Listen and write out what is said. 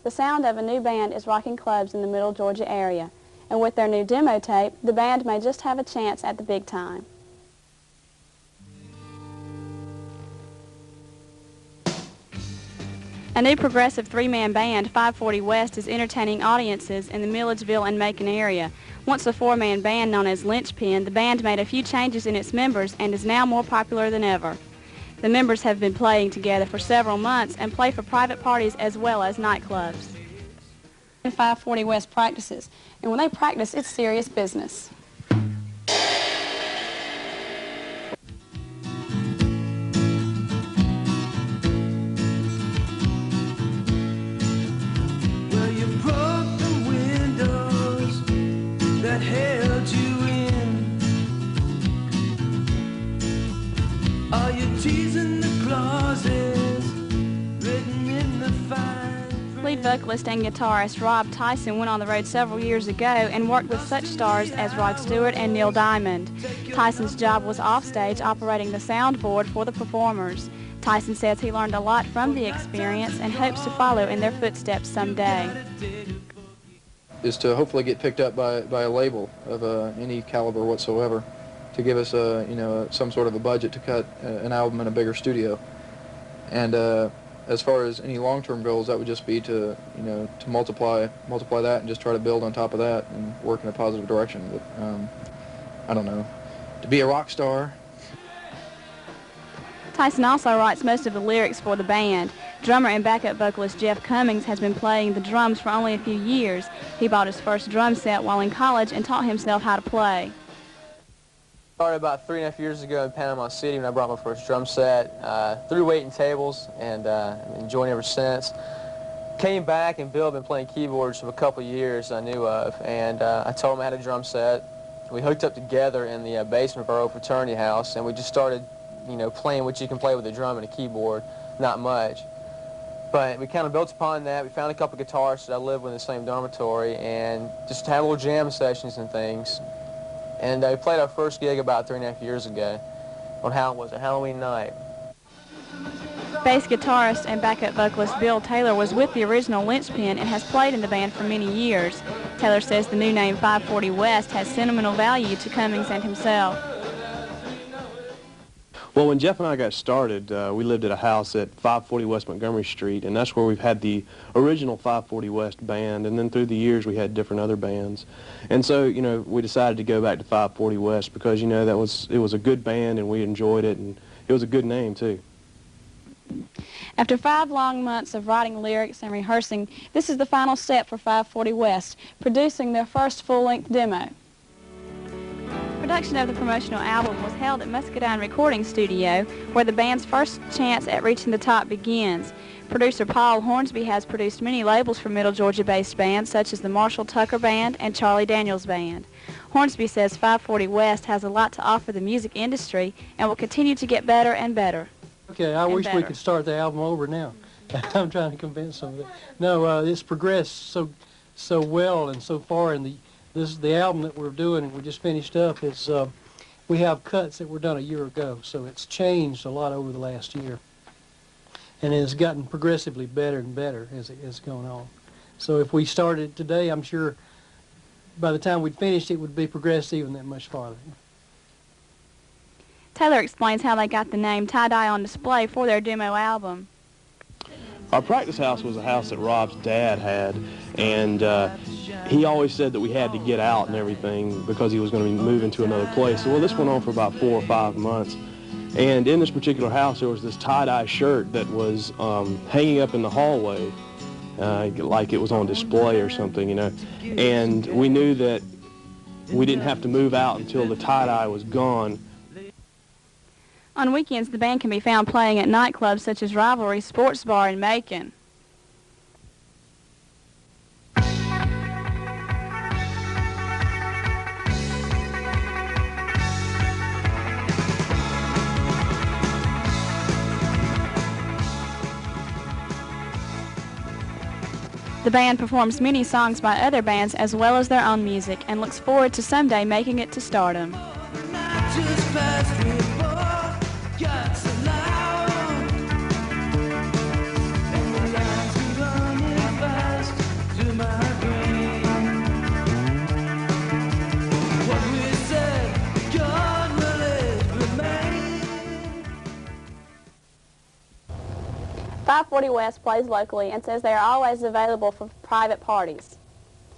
the sound of a new band is rocking clubs in the Middle Georgia area, and with their new demo tape, the band may just have a chance at the big time. A new progressive three-man band, 540 West, is entertaining audiences in the Milledgeville and Macon area. Once a four-man band known as Lynchpin, the band made a few changes in its members and is now more popular than ever. The members have been playing together for several months and play for private parties as well as nightclubs. 540 West practices, and when they practice, it's serious business. Held you in. Are you teasing the clauses written in the fine? Lead vocalist and guitarist Rob Tyson went on the road several years ago and worked with such stars as Rod Stewart and Neil Diamond. Tyson's job was offstage operating the soundboard for the performers. Tyson says he learned a lot from the experience and hopes to follow in their footsteps someday. Is to hopefully get picked up by a label of any caliber whatsoever, to give us some sort of a budget to cut an album in a bigger studio. And as far as any long-term goals, that would just be to multiply that and just try to build on top of that and work in a positive direction. But I don't know, to be a rock star. Tyson also writes most of the lyrics for the band. Drummer and backup vocalist Jeff Cummings has been playing the drums for only a few years. He bought his first drum set while in college and taught himself how to play. Started about 3.5 years ago in Panama City when I brought my first drum set. Threw weight and tables and enjoying it ever since. Came back and Bill had been playing keyboards for a couple of years I knew of, and I told him I had a drum set. We hooked up together in the basement of our old fraternity house, and we just started playing what you can play with a drum and a keyboard, not much. But we kind of built upon that. We found a couple of guitarists that I lived with in the same dormitory and just had little jam sessions and things. And we played our first gig about 3.5 years ago on Halloween night. Bass guitarist and backup vocalist Bill Taylor was with the original Lynchpin and has played in the band for many years. Taylor says the new name 540 West has sentimental value to Cummings and himself. Well, when Jeff and I got started, we lived at a house at 540 West Montgomery Street, and that's where we've had the original 540 West band, and then through the years we had different other bands. And so, we decided to go back to 540 West because, it was a good band and we enjoyed it, and it was a good name, too. After 5 long months of writing lyrics and rehearsing, this is the final step for 540 West, producing their first full-length demo. Production of the promotional album was held at Muscadine Recording Studio, where the band's first chance at reaching the top begins. Producer Paul Hornsby has produced many labels for Middle Georgia-based bands such as the Marshall Tucker Band and Charlie Daniels Band. Hornsby says 540 West has a lot to offer the music industry and will continue to get better and better. Okay, I wish we could start the album over now. I'm trying to convince them of it. No, it's progressed so well and so far in the album that we're doing, we just finished up, we have cuts that were done a year ago, so it's changed a lot over the last year. And it has gotten progressively better and better as it has gone on. So if we started today, I'm sure by the time we'd finished, it would be progressed even that much farther. Taylor explains how they got the name Tie-Dye on Display for their demo album. Our practice house was a house that Rob's dad had, and he always said that we had to get out and everything because he was going to be moving to another place. So, well, this went on for about 4 or 5 months. And in this particular house, there was this tie-dye shirt that was hanging up in the hallway, like it was on display or something, And we knew that we didn't have to move out until the tie-dye was gone. On weekends, the band can be found playing at nightclubs such as Rivalry Sports Bar in Macon. The band performs many songs by other bands as well as their own music and looks forward to someday making it to stardom. 540 West plays locally and says they are always available for private parties.